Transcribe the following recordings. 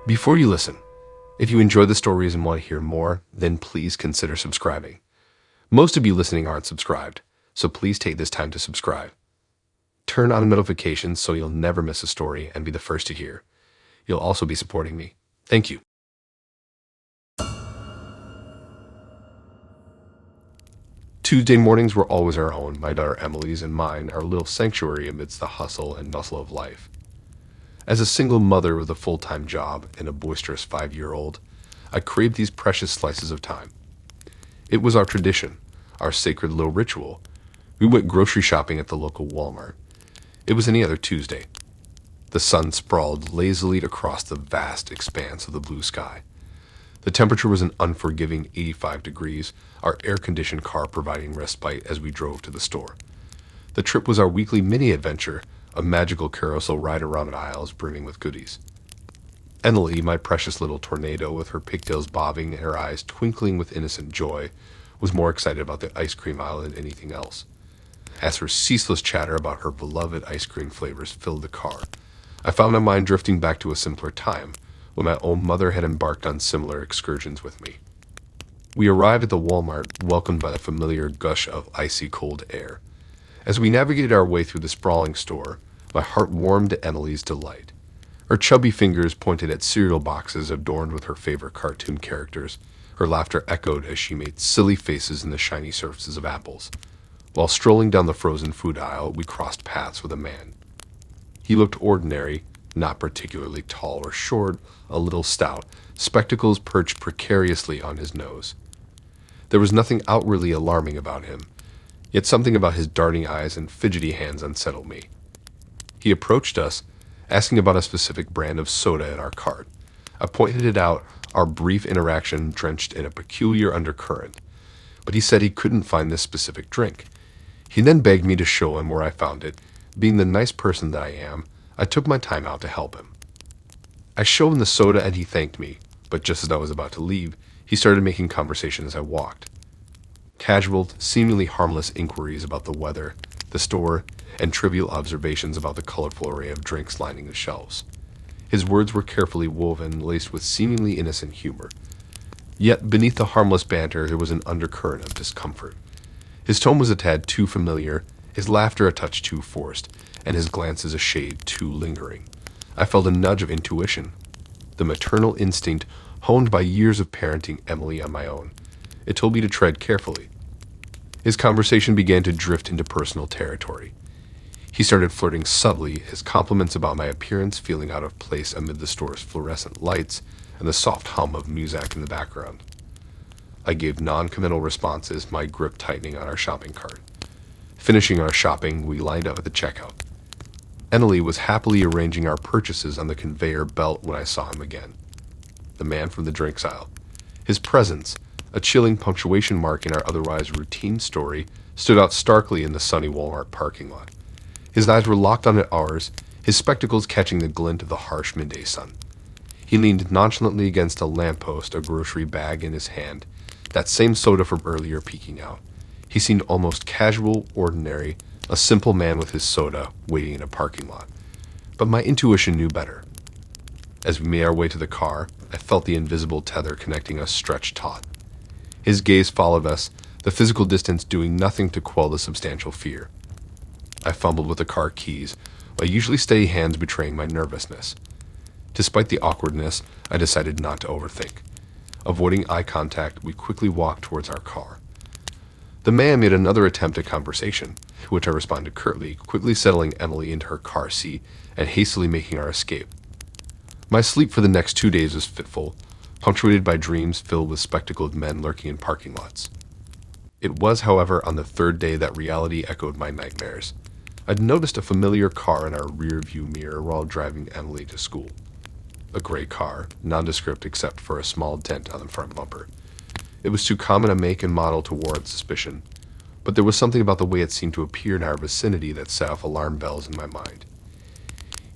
Before you listen, if you enjoy the stories and want to hear more, then please consider subscribing. Most of you listening aren't subscribed, so please take this time to subscribe. Turn on notifications so you'll never miss a story and be the first to hear. You'll also be supporting me. Thank you. Tuesday mornings were always our own, my daughter Emily's and mine, our little sanctuary amidst the hustle and bustle of life. As a single mother with a full-time job and a boisterous 5-year-old, I craved these precious slices of time. It was our tradition, our sacred little ritual. We went grocery shopping at the local Walmart. It was any other Tuesday. The sun sprawled lazily across the vast expanse of the blue sky. The temperature was an unforgiving 85 degrees, our air-conditioned car providing respite as we drove to the store. The trip was our weekly mini-adventure, a magical carousel ride around aisles brimming with goodies. Emily, my precious little tornado with her pigtails bobbing and her eyes twinkling with innocent joy, was more excited about the ice cream aisle than anything else. As her ceaseless chatter about her beloved ice cream flavors filled the car, I found my mind drifting back to a simpler time, when my own mother had embarked on similar excursions with me. We arrived at the Walmart, welcomed by the familiar gush of icy cold air. As we navigated our way through the sprawling store, my heart warmed to Emily's delight. Her chubby fingers pointed at cereal boxes adorned with her favorite cartoon characters. Her laughter echoed as she made silly faces in the shiny surfaces of apples. While strolling down the frozen food aisle, we crossed paths with a man. He looked ordinary, not particularly tall or short, a little stout, spectacles perched precariously on his nose. There was nothing outwardly alarming about him, yet something about his darting eyes and fidgety hands unsettled me. He approached us, asking about a specific brand of soda in our cart. I pointed out our brief interaction drenched in a peculiar undercurrent, but he said he couldn't find this specific drink. He then begged me to show him where I found it. Being the nice person that I am, I took my time out to help him. I showed him the soda and he thanked me, but just as I was about to leave, he started making conversation as I walked. Casual, seemingly harmless inquiries about the weather, the store, and trivial observations about the colorful array of drinks lining the shelves. His words were carefully woven, laced with seemingly innocent humor. Yet beneath the harmless banter there was an undercurrent of discomfort. His tone was a tad too familiar, his laughter a touch too forced, and his glances a shade too lingering. I felt a nudge of intuition, the maternal instinct honed by years of parenting Emily on my own. It told me to tread carefully. His conversation began to drift into personal territory. He started flirting subtly, his compliments about my appearance feeling out of place amid the store's fluorescent lights and the soft hum of music in the background. I gave non-committal responses, my grip tightening on our shopping cart. Finishing our shopping, we lined up at the checkout. Emily was happily arranging our purchases on the conveyor belt when I saw him again. The man from the drinks aisle. His presence, a chilling punctuation mark in our otherwise routine story, stood out starkly in the sunny Walmart parking lot. His eyes were locked on ours, his spectacles catching the glint of the harsh midday sun. He leaned nonchalantly against a lamppost, a grocery bag in his hand, that same soda from earlier peeking out. He seemed almost casual, ordinary, a simple man with his soda, waiting in a parking lot. But my intuition knew better. As we made our way to the car, I felt the invisible tether connecting us stretch taut. His gaze followed us, the physical distance doing nothing to quell the substantial fear. I fumbled with the car keys, my usually steady hands betraying my nervousness. Despite the awkwardness, I decided not to overthink. Avoiding eye contact, we quickly walked towards our car. The man made another attempt at conversation, to which I responded curtly, quickly settling Emily into her car seat and hastily making our escape. My sleep for the next 2 days was fitful, punctuated by dreams filled with spectacled men lurking in parking lots. It was, however, on the third day that reality echoed my nightmares. I'd noticed a familiar car in our rear-view mirror while driving Emily to school. A gray car, nondescript except for a small dent on the front bumper. It was too common a make and model to warrant suspicion, but there was something about the way it seemed to appear in our vicinity that set off alarm bells in my mind.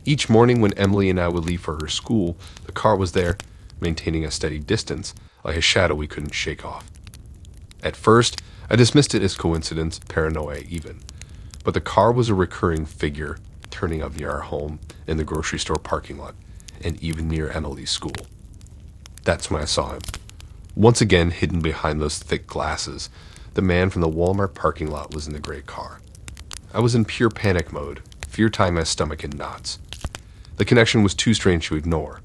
Each morning when Emily and I would leave for her school, the car was there, maintaining a steady distance, like a shadow we couldn't shake off. At first, I dismissed it as coincidence, paranoia even, but the car was a recurring figure, turning up near our home in the grocery store parking lot. and even near Emily's school. That's when I saw him. Once again, hidden behind those thick glasses, the man from the Walmart parking lot was in the gray car. I was in pure panic mode, fear tying my stomach in knots. The connection was too strange to ignore,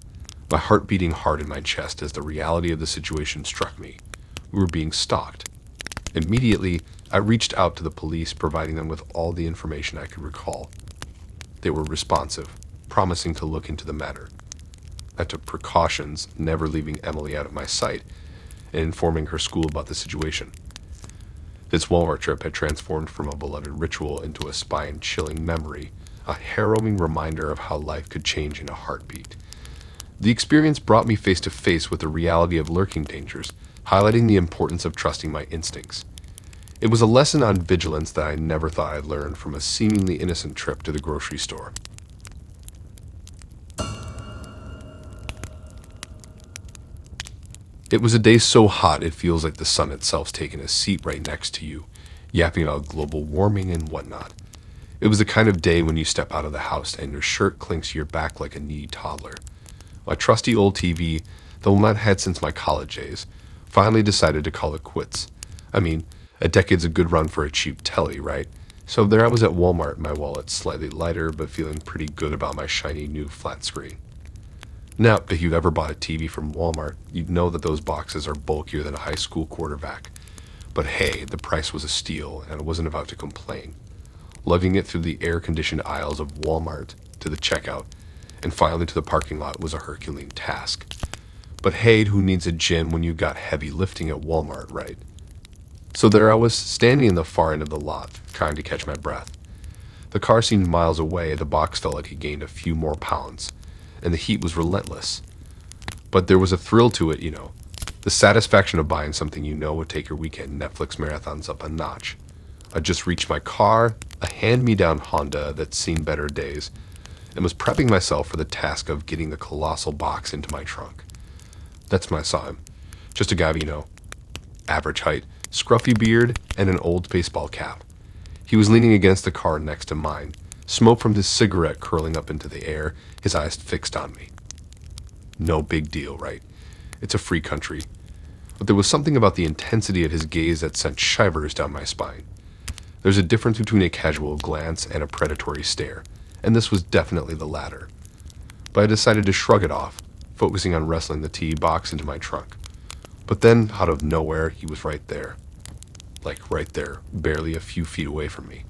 my heart beating hard in my chest as the reality of the situation struck me. We were being stalked. Immediately, I reached out to the police, providing them with all the information I could recall. They were responsive, promising to look into the matter. I took precautions, never leaving Emily out of my sight, and informing her school about the situation. This Walmart trip had transformed from a beloved ritual into a spine-chilling memory, a harrowing reminder of how life could change in a heartbeat. The experience brought me face to face with the reality of lurking dangers, highlighting the importance of trusting my instincts. It was a lesson on vigilance that I never thought I'd learn from a seemingly innocent trip to the grocery store. It was a day so hot it feels like the sun itself's taken a seat right next to you, yapping about global warming and whatnot. It was the kind of day when you step out of the house and your shirt clinks to your back like a needy toddler. My trusty old TV, the one I'd had since my college days, finally decided to call it quits. I mean, a decade's a good run for a cheap telly, right? So there I was at Walmart, my wallet slightly lighter, but feeling pretty good about my shiny new flat screen. Now, if you've ever bought a TV from Walmart, you'd know that those boxes are bulkier than a high school quarterback. But hey, the price was a steal, and I wasn't about to complain. Lugging it through the air-conditioned aisles of Walmart to the checkout, and finally to the parking lot was a Herculean task. But hey, who needs a gym when you got heavy lifting at Walmart, right? So there I was, standing in the far end of the lot, trying to catch my breath. The car seemed miles away, the box felt like it gained a few more pounds, and the heat was relentless. But there was a thrill to it, the satisfaction of buying something you know would take your weekend Netflix marathons up a notch. I just reached my car, a hand-me-down Honda that's seen better days, and was prepping myself for the task of getting the colossal box into my trunk. That's when I saw him. Just a guy of, average height, scruffy beard, and an old baseball cap. He was leaning against the car next to mine, smoke from his cigarette curling up into the air, his eyes fixed on me. No big deal, right? It's a free country. But there was something about the intensity of his gaze that sent shivers down my spine. There's a difference between a casual glance and a predatory stare, and this was definitely the latter. But I decided to shrug it off, focusing on wrestling the tea box into my trunk. But then, out of nowhere, he was right there. Like right there, barely a few feet away from me.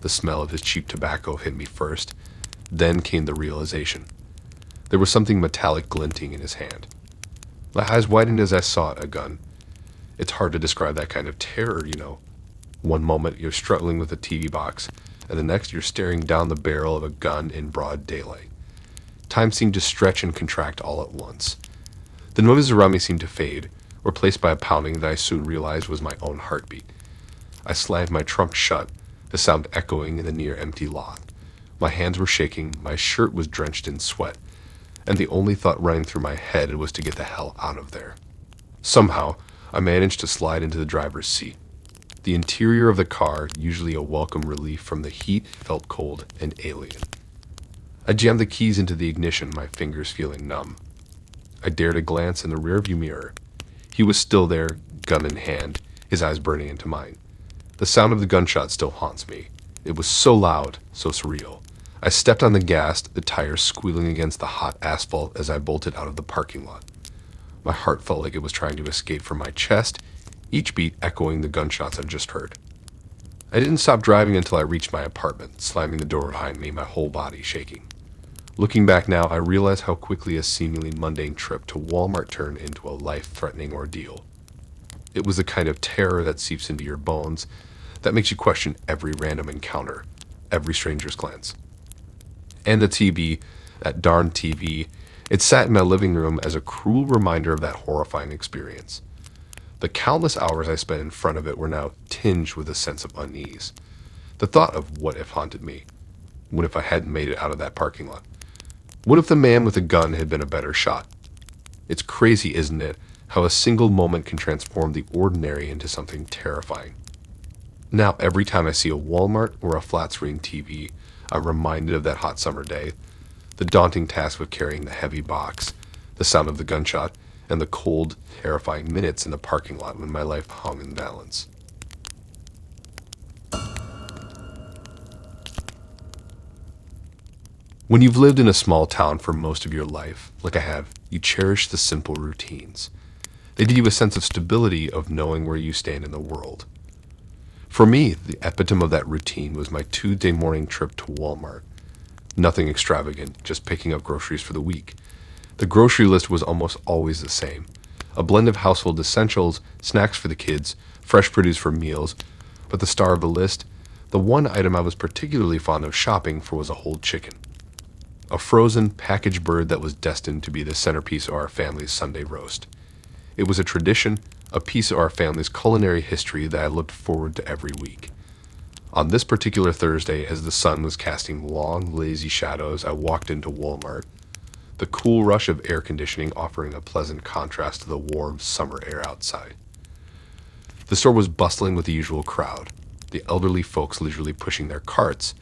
The smell of his cheap tobacco hit me first, then came the realization. There was something metallic glinting in his hand. My eyes widened as I saw it, a gun. It's hard to describe that kind of terror, One moment you're struggling with a TV box, and the next you're staring down the barrel of a gun in broad daylight. Time seemed to stretch and contract all at once. The noises around me seemed to fade, replaced by a pounding that I soon realized was my own heartbeat. I slammed my trunk shut, the sound echoing in the near-empty lot. My hands were shaking, my shirt was drenched in sweat, and the only thought running through my head was to get the hell out of there. Somehow, I managed to slide into the driver's seat. The interior of the car, usually a welcome relief from the heat, felt cold and alien. I jammed the keys into the ignition, my fingers feeling numb. I dared a glance in the rearview mirror. He was still there, gun in hand, his eyes burning into mine. The sound of the gunshot still haunts me. It was so loud, so surreal. I stepped on the gas, the tires squealing against the hot asphalt as I bolted out of the parking lot. My heart felt like it was trying to escape from my chest, each beat echoing the gunshots I'd just heard. I didn't stop driving until I reached my apartment, slamming the door behind me, my whole body shaking. Looking back now, I realize how quickly a seemingly mundane trip to Walmart turned into a life-threatening ordeal. It was the kind of terror that seeps into your bones, that makes you question every random encounter, every stranger's glance. And the TV, that darn TV, it sat in my living room as a cruel reminder of that horrifying experience. The countless hours I spent in front of it were now tinged with a sense of unease. The thought of what if haunted me. What if I hadn't made it out of that parking lot? What if the man with a gun had been a better shot? It's crazy, isn't it, how a single moment can transform the ordinary into something terrifying. Now, every time I see a Walmart or a flat-screen TV, I'm reminded of that hot summer day, The daunting task of carrying the heavy box, the sound of the gunshot, and the cold, terrifying minutes in the parking lot when my life hung in balance. When you've lived in a small town for most of your life, like I have, you cherish the simple routines. They give you a sense of stability, of knowing where you stand in the world. For me, the epitome of that routine was my Tuesday morning trip to Walmart. Nothing extravagant, just picking up groceries for the week. The grocery list was almost always the same. A blend of household essentials, snacks for the kids, fresh produce for meals, but the star of the list, the one item I was particularly fond of shopping for, was a whole chicken. A frozen, packaged bird that was destined to be the centerpiece of our family's Sunday roast. It was a tradition, a piece of our family's culinary history that I looked forward to every week. On this particular Thursday, as the sun was casting long, lazy shadows, I walked into Walmart, the cool rush of air conditioning offering a pleasant contrast to the warm summer air outside. The store was bustling with the usual crowd, the elderly folks leisurely pushing their carts,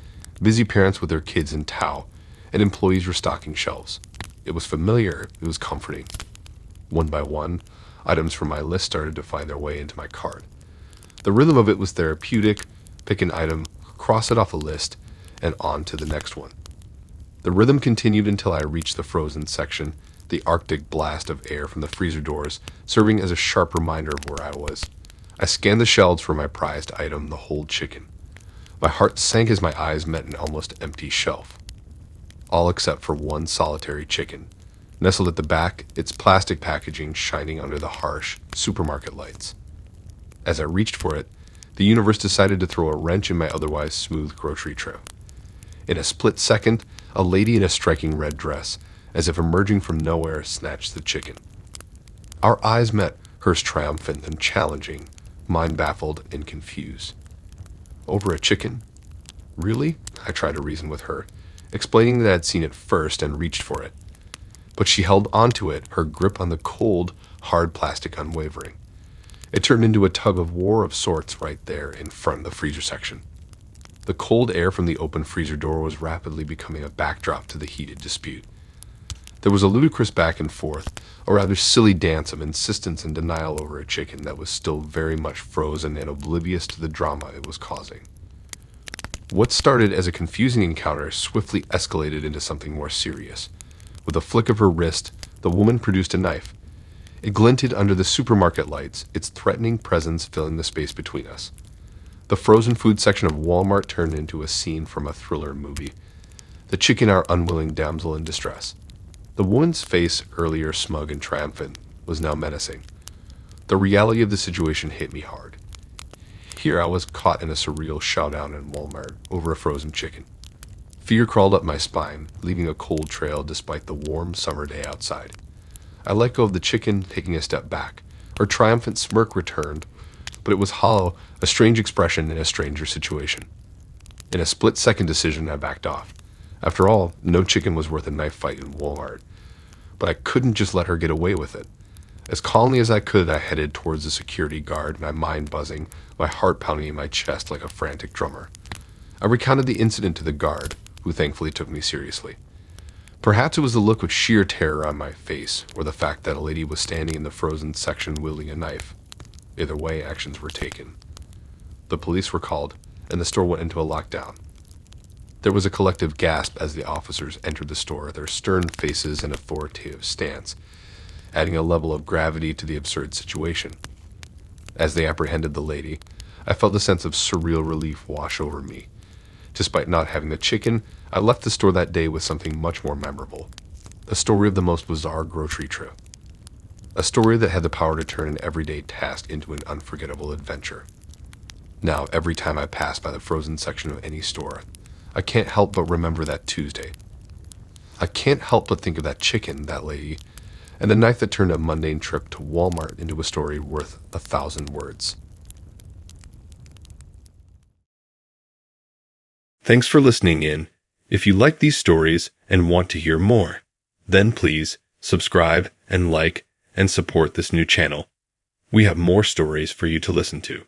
busy parents with their kids in tow, and employees restocking shelves. It was familiar, it was comforting. One by one, items from my list started to find their way into my cart. The rhythm of it was therapeutic. Pick an item, cross it off a list, and on to the next one. The rhythm continued until I reached the frozen section, the arctic blast of air from the freezer doors serving as a sharp reminder of where I was. I scanned the shelves for my prized item, the whole chicken. My heart sank as my eyes met an almost empty shelf. All except for one solitary chicken, nestled at the back, its plastic packaging shining under the harsh supermarket lights. As I reached for it, the universe decided to throw a wrench in my otherwise smooth grocery trip. In a split second, a lady in a striking red dress, as if emerging from nowhere, snatched the chicken. Our eyes met, hers triumphant and challenging, mine baffled and confused. Over a chicken? Really? I tried to reason with her, explaining that I'd seen it first and reached for it. But she held onto it, her grip on the cold, hard plastic unwavering. It turned into a tug of war of sorts right there in front of the freezer section. The cold air from the open freezer door was rapidly becoming a backdrop to the heated dispute. There was a ludicrous back and forth, a rather silly dance of insistence and denial over a chicken that was still very much frozen and oblivious to the drama it was causing. What started as a confusing encounter swiftly escalated into something more serious. With a flick of her wrist, the woman produced a knife. It glinted under the supermarket lights, its threatening presence filling the space between us. The frozen food section of Walmart turned into a scene from a thriller movie. The chicken, our unwilling damsel in distress. The woman's face, earlier smug and triumphant, was now menacing. The reality of the situation hit me hard. Here I was caught in a surreal showdown in Walmart over a frozen chicken. Fear crawled up my spine, leaving a cold trail despite the warm summer day outside. I let go of the chicken, taking a step back. Her triumphant smirk returned, but it was hollow, a strange expression in a stranger situation. In a split-second decision, I backed off. After all, no chicken was worth a knife fight in Walmart. But I couldn't just let her get away with it. As calmly as I could, I headed towards the security guard, my mind buzzing, my heart pounding in my chest like a frantic drummer. I recounted the incident to the guard, who thankfully took me seriously. Perhaps it was the look of sheer terror on my face, or the fact that a lady was standing in the frozen section wielding a knife. Either way, actions were taken. The police were called, and the store went into a lockdown. There was a collective gasp as the officers entered the store, their stern faces and authoritative stance, adding a level of gravity to the absurd situation. As they apprehended the lady, I felt a sense of surreal relief wash over me. Despite not having the chicken, I left the store that day with something much more memorable. A story of the most bizarre grocery trip. A story that had the power to turn an everyday task into an unforgettable adventure. Now, every time I pass by the frozen section of any store, I can't help but remember that Tuesday. I can't help but think of that chicken, that lady, and the knife that turned a mundane trip to Walmart into a story worth 1,000 words. Thanks for listening in. If you like these stories and want to hear more, then please subscribe and like and support this new channel. We have more stories for you to listen to.